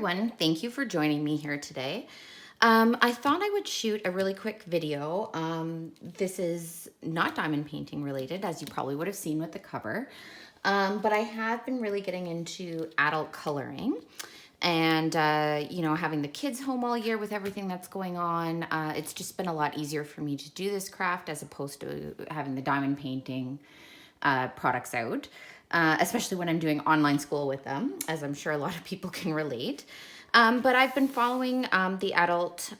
everyone, thank you for joining me here today. I thought I would shoot a really quick video. This is not diamond painting related, as you probably would have seen with the cover, but I have been really getting into adult coloring and, having the kids home all year with everything that's going on. It's just been a lot easier for me to do this craft as opposed to having the diamond painting products out. Especially when I'm doing online school with them, as I'm sure a lot of people can relate. But I've been following the adult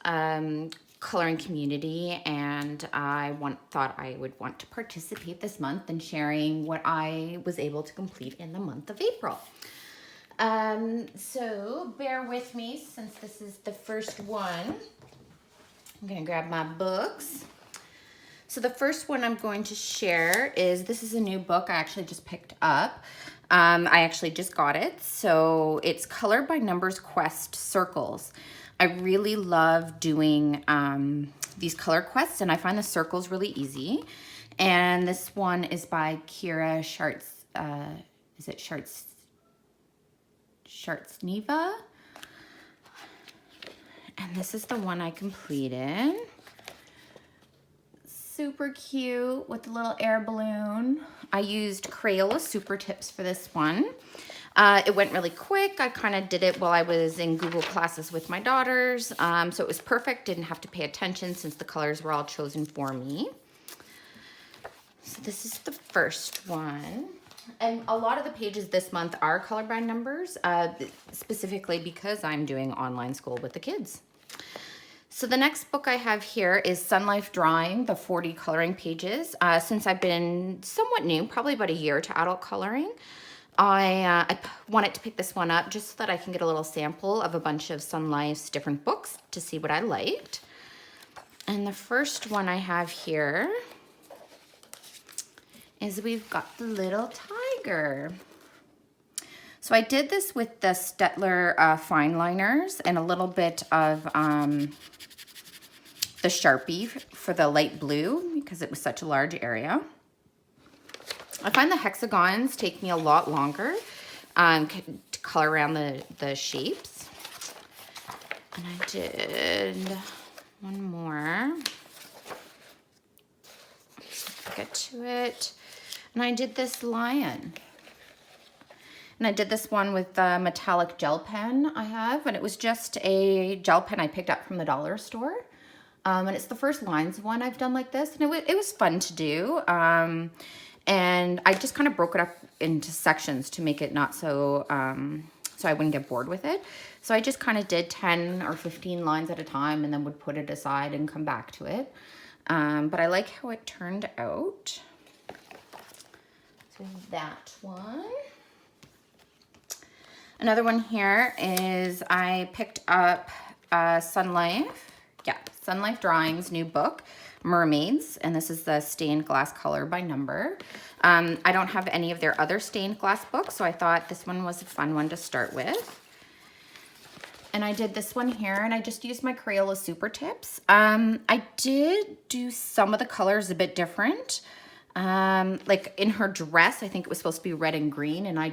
coloring community, and I thought I would want to participate this month in sharing what I was able to complete in the month of April. So bear with me since this is the first one. I'm gonna grab my books. So the first one I'm going to share this is a new book I actually just picked up. I actually just got it. So it's Color by Numbers Quest Circles. I really love doing these color quests, and I find the circles really easy. And this one is by Kira Shartsneva? And this is the one I completed. Super cute with the little air balloon. I used Crayola Super Tips for this one. It went really quick. I kind of did it while I was in Google classes with my daughters. So it was perfect. Didn't have to pay attention since the colors were all chosen for me. So this is the first one. And a lot of the pages this month are colored by numbers, specifically because I'm doing online school with the kids. So the next book I have here is Sun Life Drawing, the 40 coloring pages. Since I've been somewhat new, probably about a year to adult coloring, I wanted to pick this one up just so that I can get a little sample of a bunch of Sun Life's different books to see what I liked. And the first one I have here is we've got the little tiger. So I did this with the Staedtler fine liners and a little bit of the Sharpie for the light blue because it was such a large area. I find the hexagons take me a lot longer to color around the shapes. And I did one more. Get to it. And I did this lion. And I did this one with the metallic gel pen I have, and it was just a gel pen I picked up from the dollar store. And it's the first lines one I've done like this, and it was fun to do. And I just kind of broke it up into sections to make it not so, so I wouldn't get bored with it. So I just kind of did 10 or 15 lines at a time and then would put it aside and come back to it. But I like how it turned out. So that one. Another one here is I picked up Sun Life Drawings new book, Mermaids, and this is the stained glass color by number. I don't have any of their other stained glass books, so I thought this one was a fun one to start with. And I did this one here, and I just used my Crayola Super Tips. I did do some of the colors a bit different. Like in her dress, I think it was supposed to be red and green, and I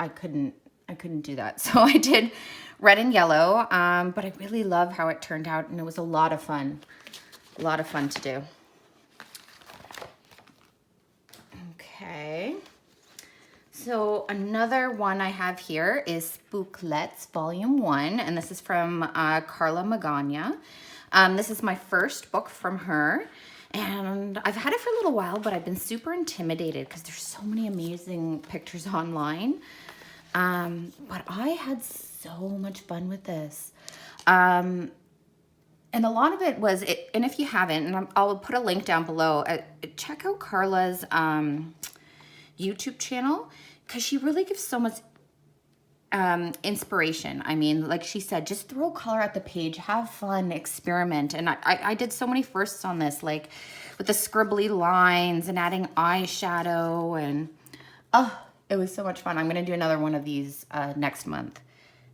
couldn't do that. So I did red and yellow, but I really love how it turned out, and it was a lot of fun to do. Okay. So another one I have here is Spooklets Volume 1, and this is from Carla Magana. This is my first book from her, and I've had it for a little while, but I've been super intimidated because there's so many amazing pictures online. But I had so much fun with this. And a lot of it was, and if you haven't, and I'll put a link down below, check out Carla's YouTube channel, because she really gives so much inspiration. I mean, like she said, just throw color at the page, have fun, experiment. And I did so many firsts on this, like with the scribbly lines and adding eyeshadow, and it was so much fun. I'm going to do another one of these next month.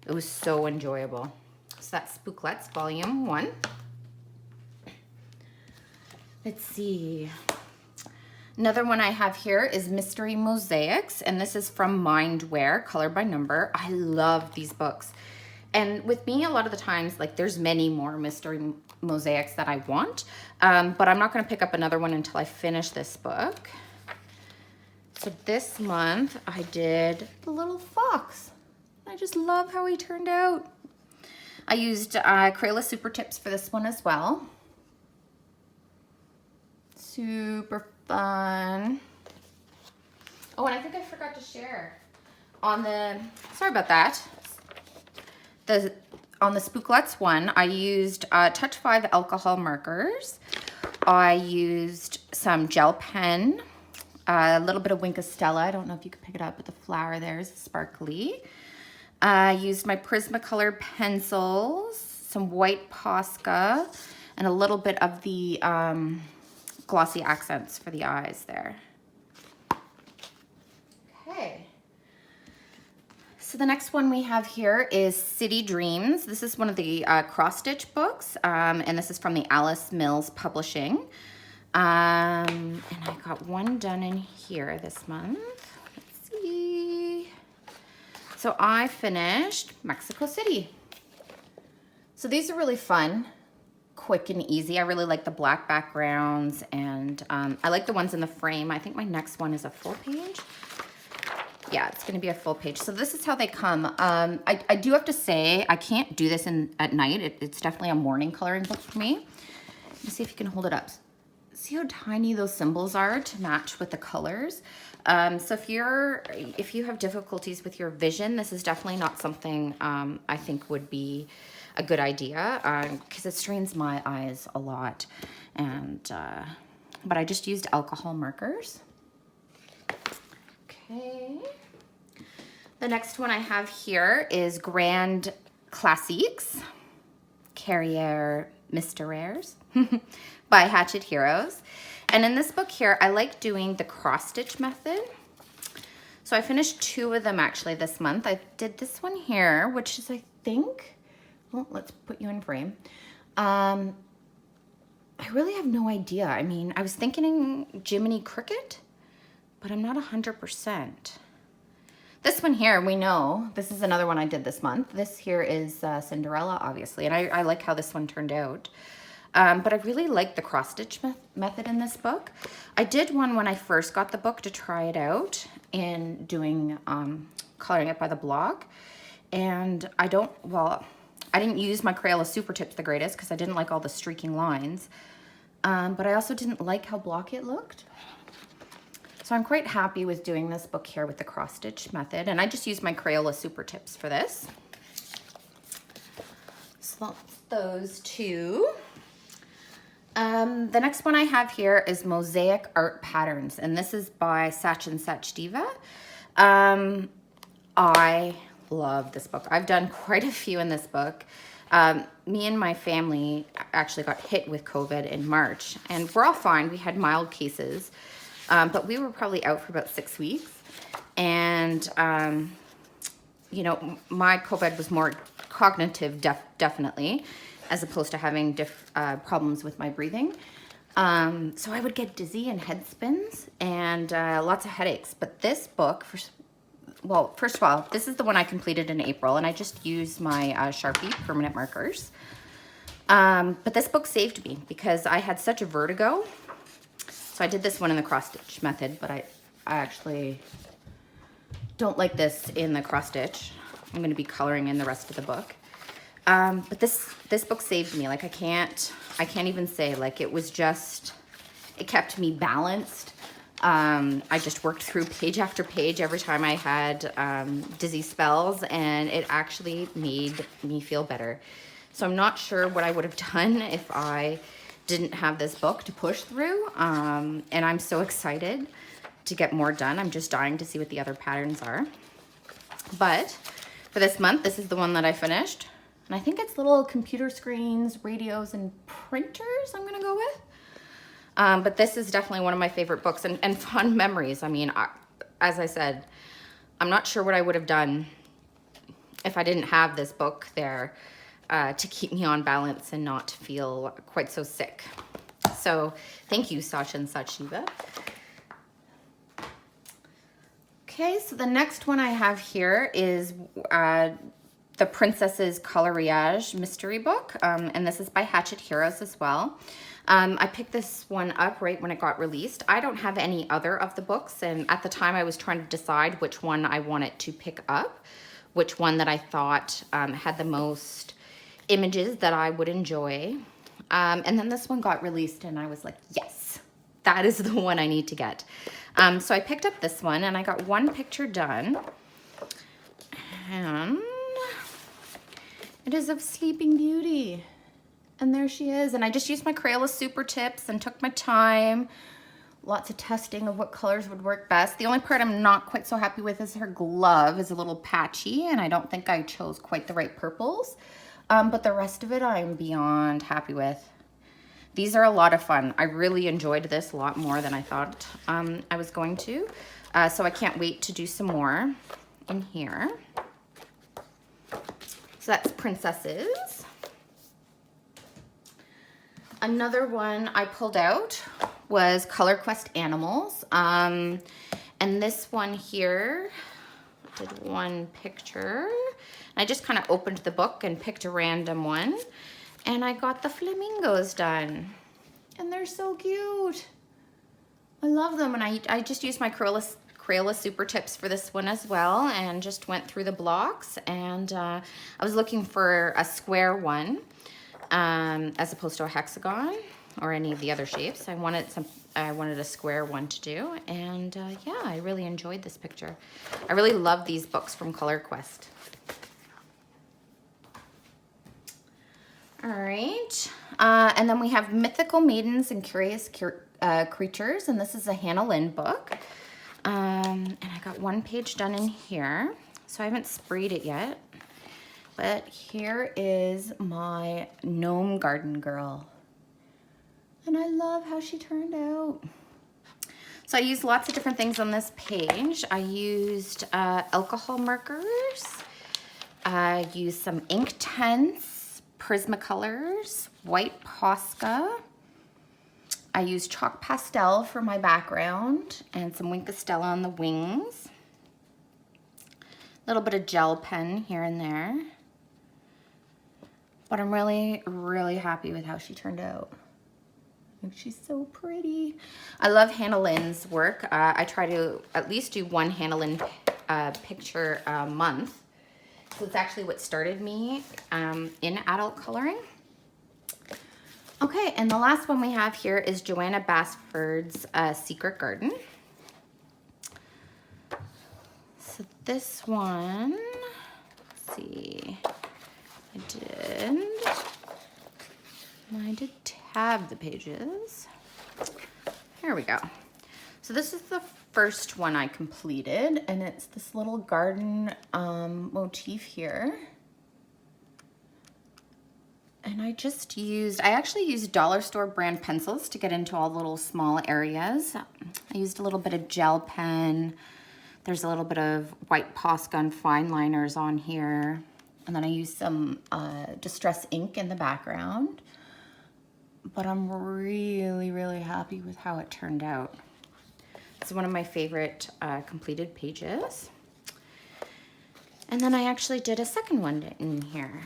It was so enjoyable. So that's Spooklets Volume 1. Let's see. Another one I have here is Mystery Mosaics, and this is from Mindware, Color by Number. I love these books. And with me, a lot of the times, like there's many more mystery mosaics that I want, but I'm not gonna pick up another one until I finish this book. So this month I did the little fox. I just love how he turned out. I used Crayola Super Tips for this one as well. Super fun. Oh, and I think I forgot to share on the, sorry about that. On the Spooklets one, I used Touch 5 alcohol markers. I used some gel pen, a little bit of Wink of Stella. I don't know if you can pick it up, but the flower there is sparkly. I used my Prismacolor pencils, some white Posca, and a little bit of the glossy accents for the eyes there. Okay. So the next one we have here is City Dreams. This is one of the cross-stitch books, and this is from the Alice Mills Publishing. And I got one done in here this month. Let's see. So I finished Mexico City. So these are really fun, quick and easy. I really like the black backgrounds, and I like the ones in the frame. I think my next one is a full page. Yeah, it's gonna be a full page. So this is how they come. I do have to say, I can't do this at night. It's definitely a morning coloring book for me. Let's see if you can hold it up. See how tiny those symbols are to match with the colors. So if you have difficulties with your vision, this is definitely not something I think would be a good idea, because it strains my eyes a lot. And but I just used alcohol markers. Okay. The next one I have here is Grand Classiques, Carrière Mystères by Hatchet Heroes. And in this book here, I like doing the cross-stitch method. So I finished 2 of them actually this month. I did this one here, which is, I think, well, let's put you in frame. I really have no idea. I mean, I was thinking Jiminy Cricket, but I'm not 100%. This one here, we know, this is another one I did this month. This here is Cinderella, obviously, and I like how this one turned out. But I really like the cross-stitch method in this book. I did one when I first got the book to try it out in doing Coloring It by the Blog. And I didn't use my Crayola Super Tips the greatest because I didn't like all the streaking lines. But I also didn't like how blocky it looked. So I'm quite happy with doing this book here with the cross-stitch method. And I just used my Crayola Super Tips for this. So that's those 2. The next one I have here is Mosaic Art Patterns, and this is by Saatchi & Saatchi Diva. I love this book. I've done quite a few in this book. Me and my family actually got hit with COVID in March, and we're all fine. We had mild cases, but we were probably out for about 6 weeks. And, you know, my COVID was more cognitive, definitely, as opposed to having problems with my breathing. So I would get dizzy and head spins and lots of headaches. But this book, well, first of all, this is the one I completed in April, and I just used my Sharpie permanent markers. But this book saved me because I had such a vertigo. So I did this one in the cross-stitch method, but I actually don't like this in the cross-stitch. I'm gonna be coloring in the rest of the book. But this book saved me. Like I can't even say, like it kept me balanced. I just worked through page after page every time I had dizzy spells, and it actually made me feel better. So I'm not sure what I would have done if I didn't have this book to push through. And I'm so excited to get more done. I'm just dying to see what the other patterns are. But for this month, this is the one that I finished. And I think it's little computer screens, radios, and printers I'm gonna go with. But this is definitely one of my favorite books and fond memories. I mean, as I said, I'm not sure what I would have done if I didn't have this book there to keep me on balance and not feel quite so sick. So thank you, Saatchi & Saatchi Diva. Okay, so the next one I have here is the Princess's Coloriage mystery book, and this is by Hachette Heroes as well. I picked this one up right when it got released. I don't have any other of the books, and at the time I was trying to decide which one I wanted to pick up, which one that I thought had the most images that I would enjoy. And then this one got released and I was like, yes, that is the one I need to get. So I picked up this one and I got one picture done. And it is of Sleeping Beauty. And there she is. And I just used my Crayola Super Tips and took my time. Lots of testing of what colors would work best. The only part I'm not quite so happy with is her glove is a little patchy, and I don't think I chose quite the right purples. But the rest of it I'm beyond happy with. These are a lot of fun. I really enjoyed this a lot more than I thought I was going to. So I can't wait to do some more in here. So that's Princesses. Another one I pulled out was Color Quest Animals. And this one here, I did one picture. I just kind of opened the book and picked a random one. And I got the flamingos done. And they're so cute. I love them. And I just used my Crayola Super Tips for this one as well, and just went through the blocks. And I was looking for a square one as opposed to a hexagon or any of the other shapes. I wanted a square one to do, and yeah, I really enjoyed this picture. I really love these books from Color Quest. All right, and then we have Mythical Maidens and Curious Creatures, and this is a Hannah Lynn book. And I got one page done in here, so I haven't sprayed it yet. But here is my gnome garden girl. And I love how she turned out. So I used lots of different things on this page. I used alcohol markers. I used some Inktense, Prismacolors, white Posca. I used chalk pastel for my background and some Wink of Stella on the wings. A little bit of gel pen here and there. But I'm really, really happy with how she turned out. She's so pretty. I love Hannah Lynn's work. I try to at least do one Hannah Lynn picture a month. So it's actually what started me in adult coloring. Okay, and the last one we have here is Joanna Basford's Secret Garden. So this one, let's see, I did tab the pages. Here we go. So this is the first one I completed, and it's this little garden motif here. And I actually used dollar store brand pencils to get into all the little small areas. I used a little bit of gel pen. There's a little bit of white Posca and fine liners on here. And then I used some Distress ink in the background. But I'm really, really happy with how it turned out. It's one of my favorite completed pages. And then I actually did a second one in here.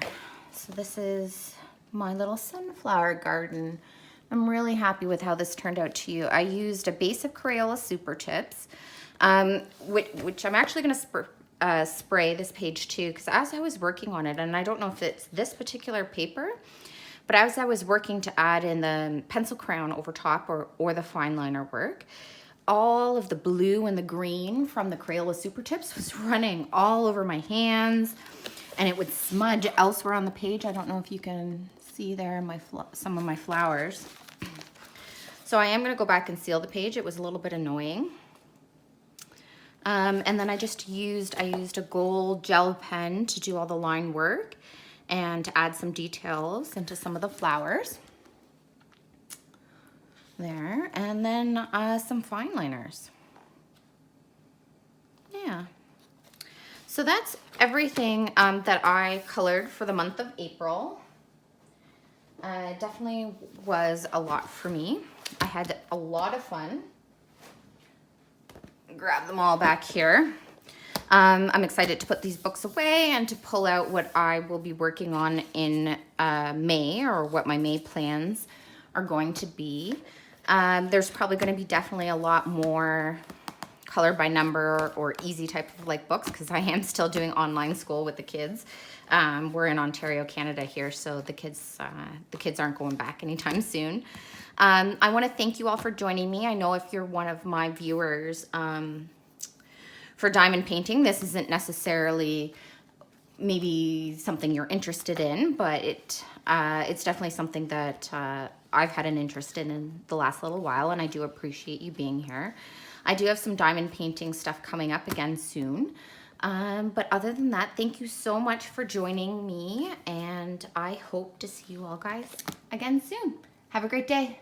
So this is my little sunflower garden. I'm really happy with how this turned out too. I used a base of Crayola Super Tips, which I'm actually gonna spray this page too, because as I was working on it, and I don't know if it's this particular paper, but as I was working to add in the pencil crown over top or the fine liner work, all of the blue and the green from the Crayola Super Tips was running all over my hands, and it would smudge elsewhere on the page. I don't know if you can see there some of my flowers. So I am going to go back and seal the page. It was a little bit annoying. And then I used a gold gel pen to do all the line work and to add some details into some of the flowers. There, and then some fine liners. Yeah. So that's everything that I colored for the month of April. It definitely was a lot for me. I had a lot of fun. Grab them all back here. I'm excited to put these books away and to pull out what I will be working on in May, or what my May plans are going to be. There's probably going to be definitely a lot more color by number or easy type of like books, because I am still doing online school with the kids. We're in Ontario, Canada here, so the kids aren't going back anytime soon. I want to thank you all for joining me. I know if you're one of my viewers for diamond painting, this isn't necessarily maybe something you're interested in, but it's definitely something that I've had an interest in the last little while, and I do appreciate you being here. I do have some diamond painting stuff coming up again soon. But other than that, thank you so much for joining me, and I hope to see you all guys again soon. Have a great day.